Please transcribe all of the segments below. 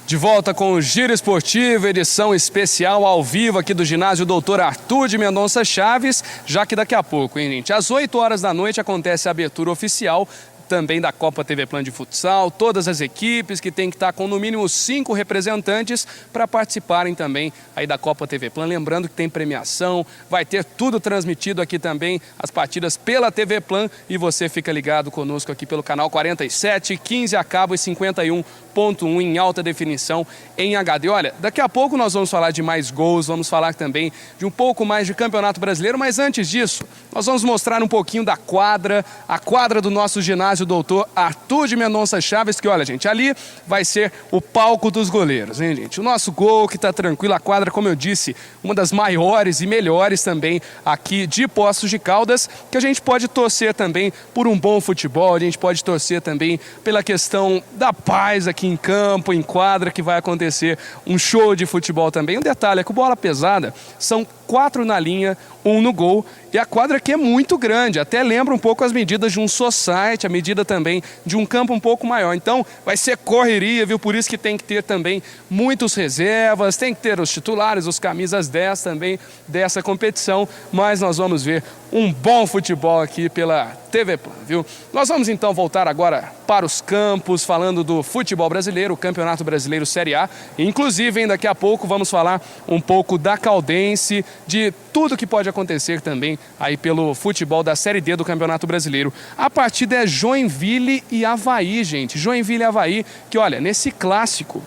De volta com o Giro Esportivo, edição especial ao vivo aqui do ginásio Dr. Arthur de Mendonça Chaves, já que daqui a pouco, hein, gente? Às 8 horas da noite acontece a abertura oficial também da Copa TV Plan de futsal, todas as equipes que tem que estar com no mínimo 5 representantes para participarem também aí da Copa TV Plan. Lembrando que tem premiação, vai ter tudo transmitido aqui também, as partidas pela TV Plan, e você fica ligado conosco aqui pelo canal 47, 15 a cabo e 51.1 em alta definição em HD. Olha, daqui a pouco nós vamos falar de mais gols, vamos falar também de um pouco mais de Campeonato Brasileiro, mas antes disso, nós vamos mostrar um pouquinho da quadra, a quadra do nosso ginásio Dr. Arthur de Mendonça Chaves, que olha, gente, ali vai ser o palco dos goleiros, hein, gente? O nosso gol que tá tranquilo, a quadra, como eu disse, uma das maiores e melhores também aqui de Poços de Caldas, que a gente pode torcer também por um bom futebol, a gente pode torcer também pela questão da paz aqui em campo, em quadra, que vai acontecer um show de futebol também. Um detalhe é que o bola pesada são 4 na linha, 1 no gol, e a quadra aqui é muito grande, até lembra um pouco as medidas de um society, a medida também de um campo um pouco maior. Então vai ser correria, viu? Por isso que tem que ter também muitos reservas, tem que ter os titulares, os camisas 10 também dessa competição, mas nós vamos ver um bom futebol aqui pela TV Plan, viu? Nós vamos então voltar agora para os campos, falando do futebol brasileiro, o Campeonato Brasileiro Série A, inclusive, daqui a pouco vamos falar um pouco da Caldense, de tudo que pode acontecer também aí pelo futebol da Série D do Campeonato Brasileiro. A partida é Joinville e Avaí, gente. Joinville e Avaí, que olha, nesse clássico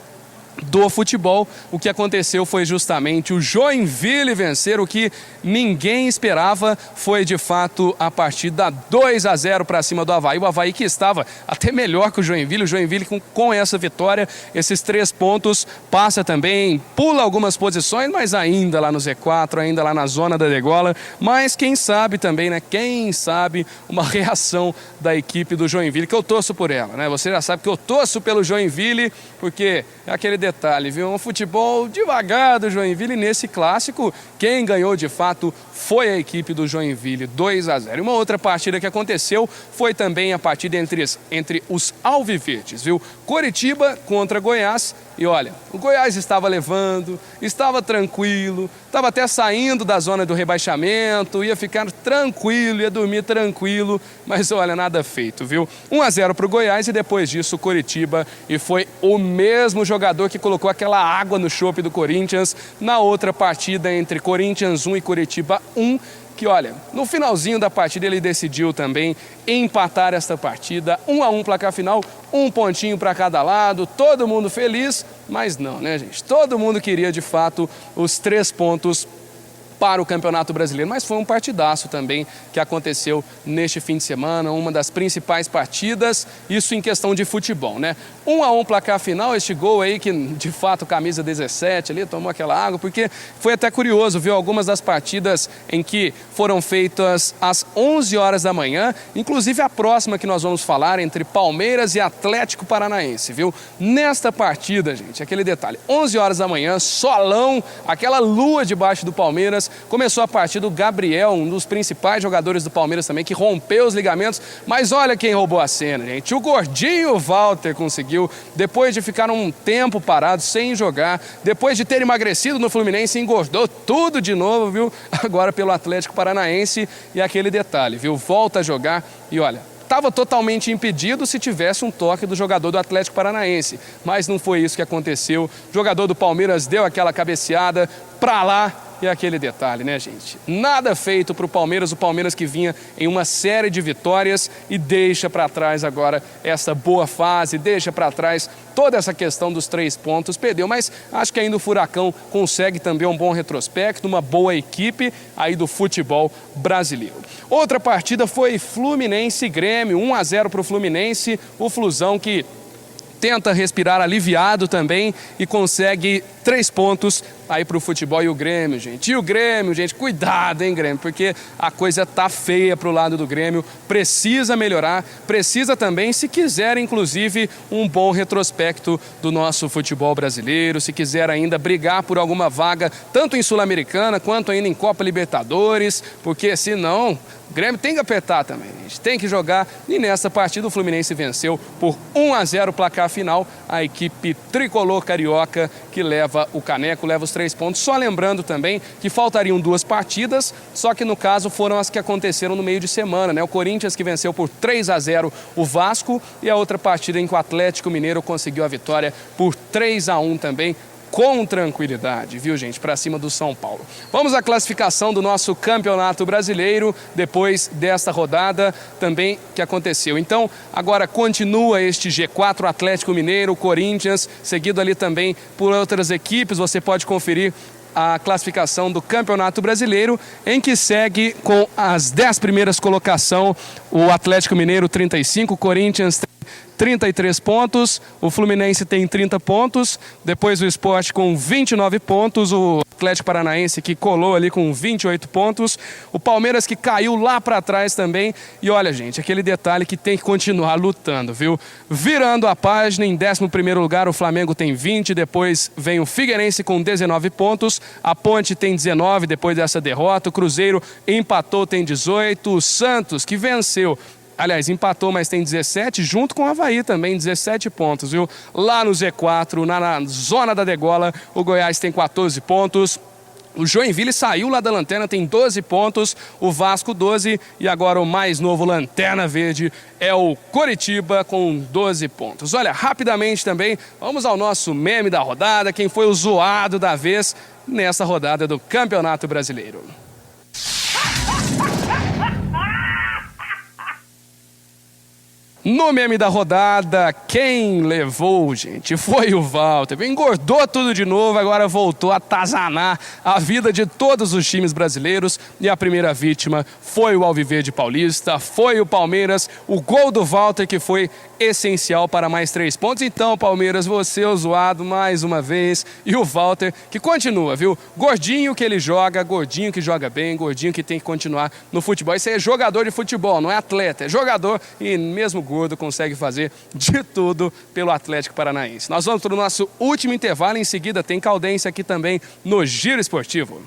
do futebol, o que aconteceu foi justamente o Joinville vencer, o que ninguém esperava. Foi de fato a partida 2-0 para cima do Avaí, o Avaí que estava até melhor que o Joinville com essa vitória, esses 3 pontos, passa também, pula algumas posições, mas ainda lá no Z4, ainda lá na zona da degola, mas quem sabe também, né, quem sabe uma reação da equipe do Joinville, que eu torço por ela, né, você já sabe que eu torço pelo Joinville, porque é aquele detalhe, viu? Um futebol devagar do Joinville. Nesse clássico, quem ganhou de fato foi a equipe do Joinville, 2-0. E uma outra partida que aconteceu foi também a partida entre os alviverdes, viu? Coritiba contra Goiás. E olha, o Goiás estava levando, estava tranquilo, estava até saindo da zona do rebaixamento, ia ficar tranquilo, ia dormir tranquilo, mas olha, nada feito, viu? 1-0 para o Goiás, e depois disso o Coritiba, e foi o mesmo jogador que colocou aquela água no chope do Corinthians na outra partida entre Corinthians 1 e Coritiba 1, que olha, no finalzinho da partida ele decidiu também empatar esta partida, 1-1 placar final, 1 pontinho para cada lado, todo mundo feliz, mas não, né, gente? Todo mundo queria de fato os 3 pontos para o Campeonato Brasileiro, mas foi um partidaço também que aconteceu neste fim de semana, uma das principais partidas, isso em questão de futebol, né? 1-1 placar final, este gol aí que de fato camisa 17 ali tomou aquela água, porque foi até curioso, viu, algumas das partidas em que foram feitas às 11 horas da manhã, inclusive a próxima que nós vamos falar entre Palmeiras e Atlético Paranaense, viu? Nesta partida, gente, aquele detalhe, 11 horas da manhã, solão, aquela lua debaixo do Palmeiras. Começou a partida o Gabriel, um dos principais jogadores do Palmeiras também, que rompeu os ligamentos, mas olha quem roubou a cena, gente. O gordinho Walter conseguiu, depois de ficar um tempo parado, sem jogar, depois de ter emagrecido no Fluminense, engordou tudo de novo, viu? Agora pelo Atlético Paranaense, e aquele detalhe, viu? Volta a jogar e olha, estava totalmente impedido se tivesse um toque do jogador do Atlético Paranaense, mas não foi isso que aconteceu. O jogador do Palmeiras deu aquela cabeceada pra lá. E aquele detalhe, né, gente? Nada feito para o Palmeiras que vinha em uma série de vitórias e deixa para trás agora essa boa fase, deixa para trás toda essa questão dos 3 pontos, perdeu, mas acho que ainda o Furacão consegue também um bom retrospecto, uma boa equipe aí do futebol brasileiro. Outra partida foi Fluminense e Grêmio, 1-0 para o Fluminense, o Flusão que tenta respirar aliviado também e consegue 3 pontos aí para o futebol. E o Grêmio, gente. E o Grêmio, gente, cuidado, hein, Grêmio, porque a coisa tá feia pro lado do Grêmio. Precisa melhorar, precisa também, se quiser, inclusive, um bom retrospecto do nosso futebol brasileiro, se quiser ainda brigar por alguma vaga, tanto em Sul-Americana quanto ainda em Copa Libertadores, porque senão o Grêmio tem que apertar também, gente, tem que jogar. E nessa partida o Fluminense venceu por 1-0 o placar final, a equipe tricolor carioca que leva o caneco, leva os 3 pontos. Só lembrando também que faltariam 2 partidas, só que no caso foram as que aconteceram no meio de semana, né? O Corinthians que venceu por 3-0 o Vasco e a outra partida em que o Atlético Mineiro conseguiu a vitória por 3-1 também, com tranquilidade, viu, gente, para cima do São Paulo. Vamos à classificação do nosso Campeonato Brasileiro, depois desta rodada também que aconteceu. Então, agora continua este G4, Atlético Mineiro, Corinthians, seguido ali também por outras equipes. Você pode conferir a classificação do Campeonato Brasileiro, em que segue com as 10 primeiras colocações, o Atlético Mineiro 35, Corinthians 33 pontos, o Fluminense tem 30 pontos, depois o Sport com 29 pontos, o Atlético Paranaense que colou ali com 28 pontos, o Palmeiras que caiu lá para trás também. E olha, gente, aquele detalhe que tem que continuar lutando, viu? Virando a página, em 11º lugar o Flamengo tem 20, depois vem o Figueirense com 19 pontos, a Ponte tem 19 depois dessa derrota, o Cruzeiro empatou, tem 18, o Santos que venceu, aliás, empatou, mas tem 17, junto com o Avaí também, 17 pontos, viu? Lá no Z4, na zona da degola, o Goiás tem 14 pontos. O Joinville saiu lá da lanterna, tem 12 pontos, o Vasco 12 e agora o mais novo Lanterna Verde é o Coritiba com 12 pontos. Olha, rapidamente também, vamos ao nosso meme da rodada, quem foi o zoado da vez nessa rodada do Campeonato Brasileiro. No meme da rodada, quem levou, gente, foi o Walter. Engordou tudo de novo, agora voltou a atazanar a vida de todos os times brasileiros. E a primeira vítima foi o Alviverde Paulista, foi o Palmeiras. O gol do Walter que foi essencial para mais 3 pontos. Então, Palmeiras, você é o zoado mais uma vez. E o Walter que continua, viu? Gordinho que ele joga, gordinho que joga bem, gordinho que tem que continuar no futebol. Isso aí é jogador de futebol, não é atleta, é jogador e mesmo gordo consegue fazer de tudo pelo Atlético Paranaense. Nós vamos para o nosso último intervalo, em seguida tem Caldense aqui também no Giro Esportivo.